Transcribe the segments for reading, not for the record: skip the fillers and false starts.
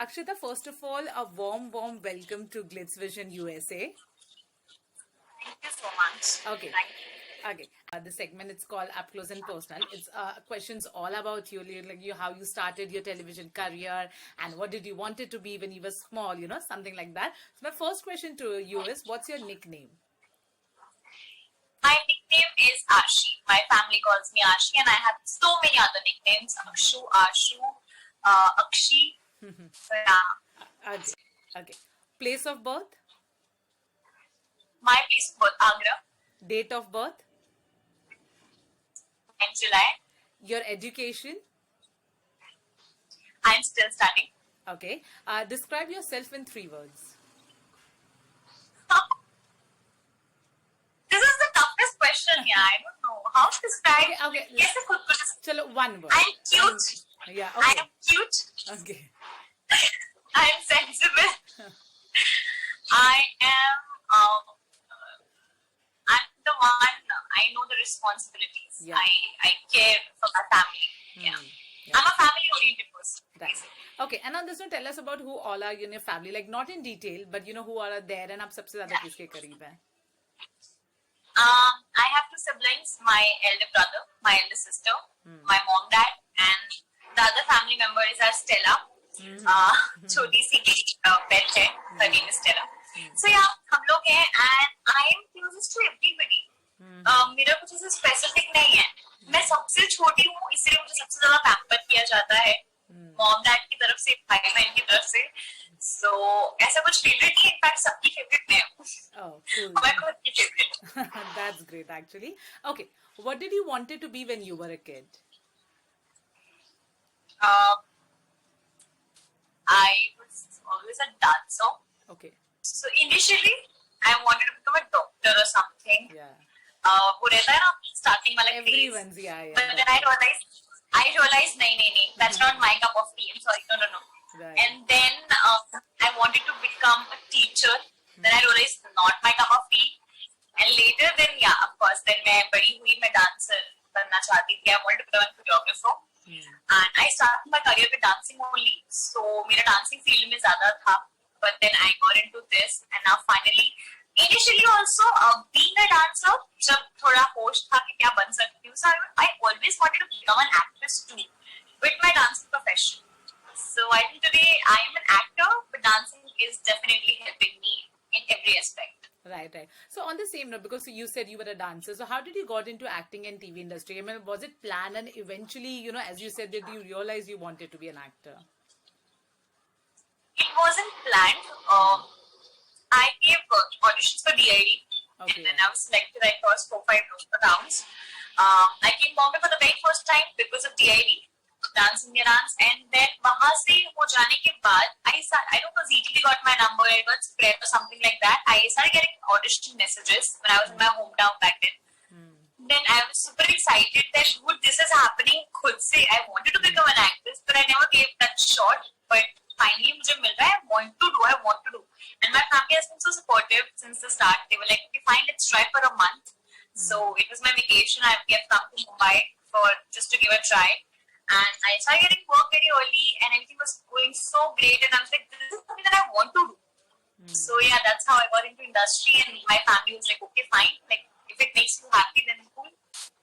Akshita, first of all, a warm welcome to Glitz Vision USA. Thank you so much. Okay. Thank you. Okay. The segment it's called Up Close and Personal. It's questions all about you, like you, how you started your television career, and what did you want it to be when you were small, something like that. So my first question to you is, what's your nickname? My nickname is Ashi. My family calls me Ashi, and I have so many other nicknames: Akshu, Ashu, Akshi. So, yeah. Okay. Okay. Place of birth, My place of birth, Agra, date of birth, in July. your education. I'm still studying. Okay. Describe yourself in 3 words. This is the toughest question. Yeah, I don't know how to describe. Okay. Yes, I could put this. Chalo, 1 word. I'm cute. Yeah. I Okay. am cute. Okay. I'm sensible. I am. I'm the one. I know the responsibilities. Yeah. I care for my family. Yeah. Yeah. I'm a family-oriented person. Right. Okay, and on this one, tell us about who all are in your family, like not in detail, but who all are there, and आप सबसे ज़्यादा किसके करीब हैं? I have 2 siblings. My elder brother, my elder sister, my mom, dad, and the other family member is our Stella. छोटी सी pet है. Her name is Stella. So yeah, हम लोग हैं, and I am closest to everybody. मेरा कुछ ऐसा specific नहीं है. मैं सबसे छोटी हूँ, इसलिए मुझे सबसे ज्यादा पैम्पर किया जाता है. मॉम डैड की तरफ से, भाई बहन की तरफ से. So ऐसा कुछ फेवरेट नहीं, इनफैक्ट सबकी फेवरेट मैं हूँ. Oh, cool. मैं खुद की favourite. That's great, actually. Okay, what did you wanted to be when you were a kid? I was always a dancer. Okay, So initially, I wanted to become a doctor or something. yeah. वो रहता है ना starting वाला craze. Everyone's, yeah. But then I realized, no, that's not my cup of tea. I'm sorry, no. Right. And then I wanted to become a teacher. Then I realized not my cup of tea. And later, then yeah, of course, then मैं बड़ी हुई, मैं dancer बनना चाहती थी. I wanted to become a choreographer. And I started my career with dancing only. So मेरा dancing field में ज़्यादा था. But then I got into this, and now finally, initially also being a dancer, जब थोड़ा होश था कि क्या बन सकती हूँ, so I always wanted to become an actress too, with my dancing profession. So I think today I am an actor, but dancing is definitely helping me in every aspect. Right. So on the same note, because you said you were a dancer, so how did you got into acting and TV industry? I mean, was it planned, and eventually, as you said, did you realize you wanted to be an actor? It wasn't planned. I gave auditions for DID, Okay. and then I was selected. I crossed 4-5 rounds. I came Bombay for the very first time because of DID, Dance India Dance, and then वहाँ से हो जाने के बाद I don't know, ZTV got my number, I got spread or something like that. I started getting audition messages when I was in my hometown back then. Then I was super excited that this is happening खुद से. I wanted to become an actress, but I never gave that shot. But finally मुझे मिल रहा है. I want to do. And my family has been so supportive since the start. They were like, okay, fine, let's try for a month. So it was my vacation. I have come to Mumbai for just to give a try. And I started getting work very early, and everything was going so great. And I was like, this is something that I want to do. So yeah, that's how I got into industry. And my family was like, okay, fine. Like, if it makes you happy, then cool.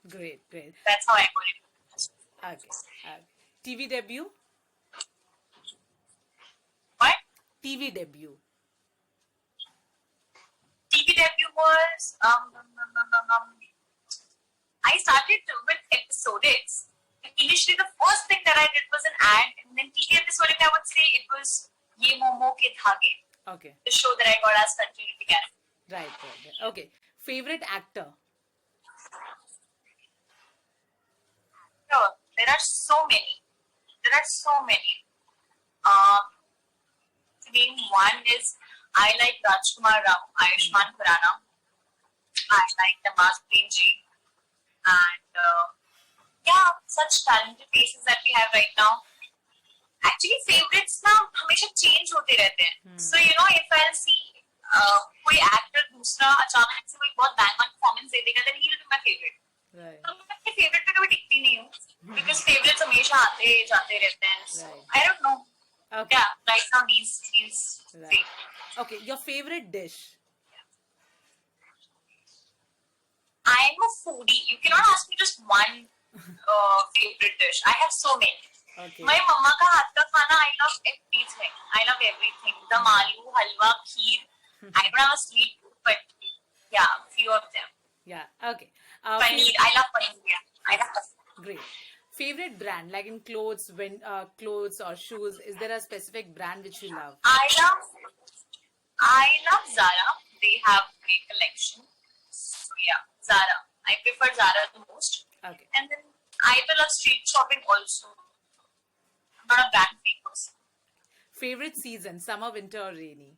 Great. That's how I got into industry. Okay. TV debut? What? TV debut. TV debut was I started with episodics. Initially, the first thing that I did was an ad, and then TV episodic, I would say it was Ye Momo Ke Dhage, Okay. the show that I got as continuity character. Right. Okay. Favorite actor? Sure, there are so many. To name one is I like Rajkumar Rao, Ayushmann Khurrana. I like Namaz Premji, and yeah, such talented faces that we have right now. Actually, favorites ना हमेशा change होते रहते हैं. So if I'll see कोई actor दूसरा अचानक से कोई बहुत bang on performance दे देगा, then he will be my favorite. Right. तो मैं अपने favorite पे कभी टिकती नहीं हूँ, because favorites हमेशा आते जाते रहते हैं. So Right. I don't know. Okay. Yeah, right now these Right. three. Okay. Your favorite dish? I'm a foodie. You cannot ask me just one favorite dish. I have so many. Okay. My mama ka हाथ का खाना, I love everything. I love everything. The aloo, halwa, kheer. I don't have a sweet tooth, but yeah, few of them. Yeah. Okay. Paneer. I love paneer. Yeah. I love paneer. Great. Favorite brand, like in clothes, when clothes or shoes, is there a specific brand which you love? I love Zara. They have great collection. So yeah, Zara. I prefer Zara the most. Okay. And then I will love street shopping also. I'm not a brand freak person. Favorite season, summer, winter, or rainy?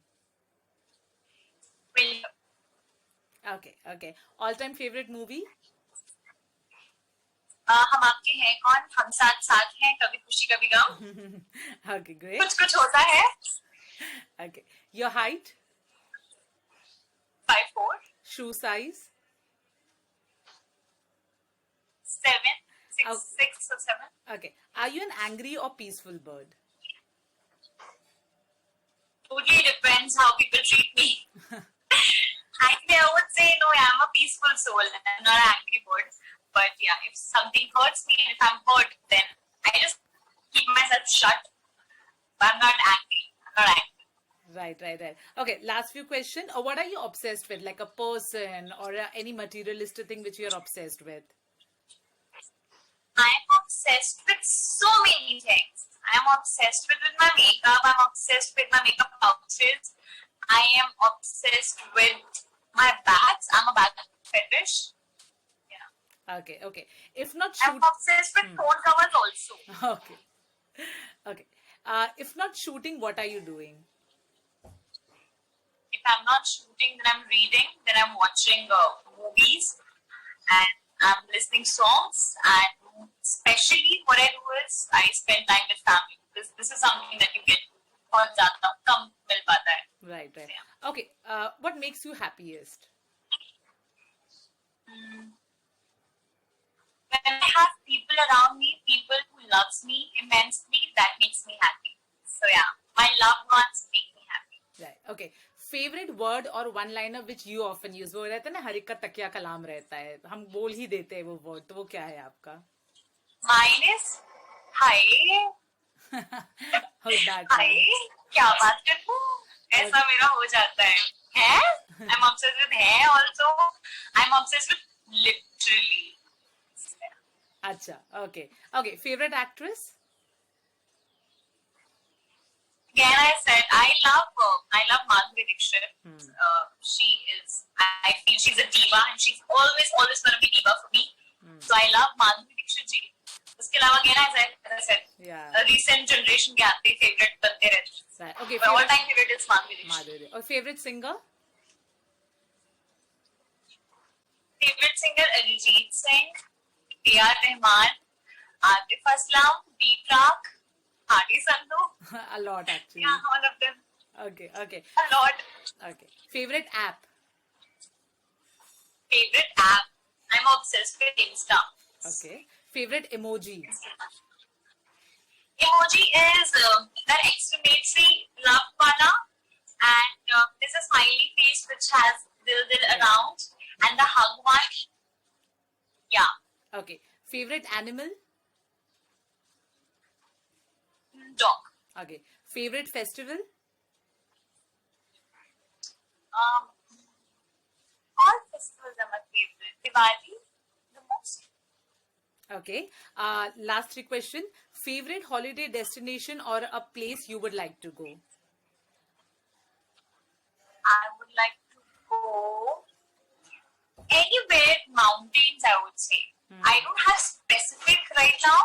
Winter. Okay. Okay. All-time favorite movie? हम आपके हैं कौन, हम साथ साथ हैं, कभी खुशी कभी गम. Okay. Great. कुछ कुछ होता है. Okay. Your height? 5'4", Shoe size? 7, 6, Oh. 6 or 7. Okay. Are you an angry or peaceful bird? Totally depends how people treat me. Actually, I would say no. I'm a peaceful soul. I'm not an angry bird. But yeah, if something hurts me, if I'm hurt, then I just keep myself shut. But I'm not angry. I'm not angry. Right. Okay, last few questions. What are you obsessed with? Like a person or any materialistic thing which you're obsessed with? I'm obsessed with so many things. I'm obsessed with my makeup. I'm obsessed with my makeup outfits. I am obsessed with my bags. I'm a bag fetish. Yeah. Okay. If not I'm shoot... obsessed with phone covers also. Okay. If not shooting, what are you doing? If I'm not shooting, then I'm reading, then I'm watching movies, and I'm listening songs, and especially what I do is I spend time with family, because this is something that you get बहुत ज़्यादा कम मिल पाता है. Right. Yeah. Okay. What makes you happiest? When I have people around me, people who loves me immensely, that makes me happy. So yeah, my loved ones make me happy. Right. Okay. Favorite word और one liner which you often use? वो रहता है ना, हर एक का तकिया कलाम रहता है, हम बोल ही देते हैं वो वर्ड, तो वो क्या है आपका? Mine is hi. How's that? Hi. क्या बात कर रही हूँ? ऐसा मेरा हो जाता है. है? I'm obsessed with hair also. I'm obsessed with literally. अच्छा. Okay. Favorite actress? Again, I said I love Madhuri Dixit. She is, I feel she's a diva, and she's always going to be diva for me. So I love Madhuri Dixit ji. उसके अलावा again, as I said, Yeah. recent generation के आते favorite बनते रहते. Right. Okay. My all-time favorite is Madhuri Dixit. Madhuri. Or favorite singer? Favorite singer Arijit Singh, A.R. Rahman, Atif Aslam, B-Praak, Hadi Sandhu. A lot actually. Yeah, all of them. Okay. A lot. Okay. Favorite app? Favorite app? I'm obsessed with Insta. Okay. Favorite emoji? Emoji is that exclamatory love wala, and there's a smiley face which has dil around, and the hug one. Yeah. Okay. Favorite animal? Dog. Okay. Favorite festival? All festivals are my favorite. Diwali, the most. Okay. Last three question. Favorite holiday destination or a place you would like to go? I would like to go anywhere mountains, I would say. I don't have specific right now,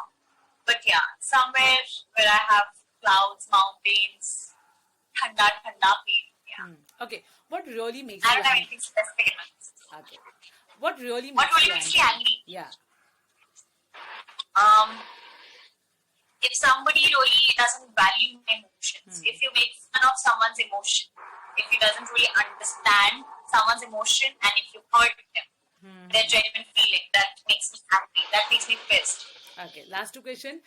but yeah, somewhere where I have clouds, mountains, thanda feel. Yeah. Okay. What really makes I you don't have angry? anything specific in mind. Okay. What really What makes really you makes you angry? Yeah. If somebody really doesn't value my emotions, if you make fun of someone's emotion, if he doesn't really understand someone's emotion, and if you hurt them, their genuine feeling, that makes me happy, that makes me pissed. Okay, last two question.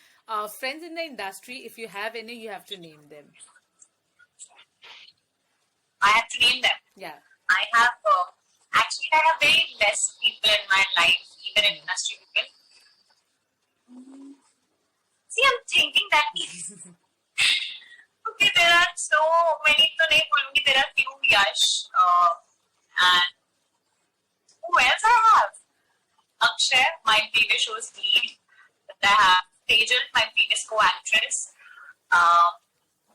Friends in the industry, if you have any, you have to name them. I have to name them. Yeah. I have actually I have very less people in my life, even in industry people. See, I'm thinking that okay, there are so many. तो नहीं बोलूँगी. There are few Yash and who else I have? Akshay, my previous show's lead. I have Tejal, my previous co-actress.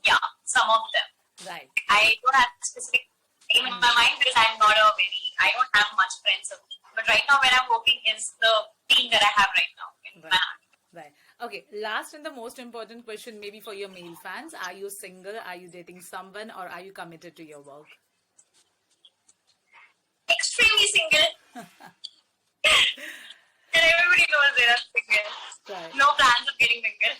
Yeah, some of them. Right. I don't have specific name in my mind because I don't have much friends. But right now, where I'm working is the team that I have right now in my hand. Right. Okay. Last and the most important question, maybe for your male fans: are you single? Are you dating someone, or are you committed to your work? Extremely single. And everybody knows that I'm single. Right. No plans of getting single.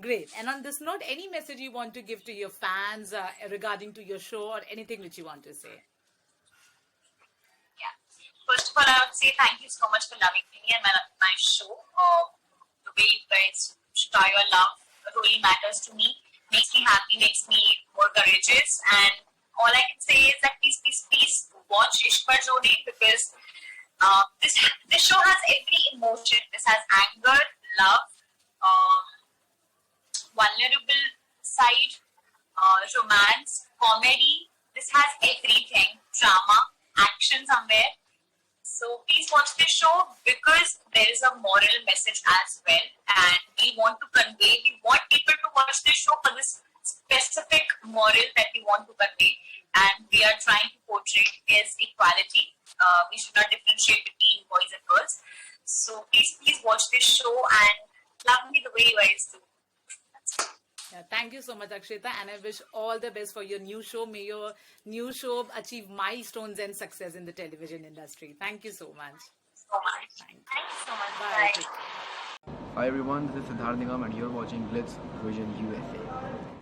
Great. And on this note, any message you want to give to your fans regarding to your show or anything which you want to say? Yeah. First of all, I would say thank you so much for loving me and my show. The way you guys show your love really matters to me. Makes me happy, makes me more courageous. And all I can say is that please watch Ishwar Jodi because this show has every emotion. This has anger, love, vulnerable side, romance, comedy. This has everything. Drama, action somewhere. So please watch this show because there is a moral message as well. And we want people to watch this show for this specific moral that we want to convey. And we are trying to portray is equality. We should not differentiate between boys and girls. So please watch this show and love me the way you guys do. Yeah, thank you so much, Akshita, and I wish all the best for your new show. May your new show achieve milestones and success in the television industry. Thank you so much. Thanks so much. Bye. Bye. Hi everyone, this is Siddharth Nigam and you're watching Glitz Vision USA.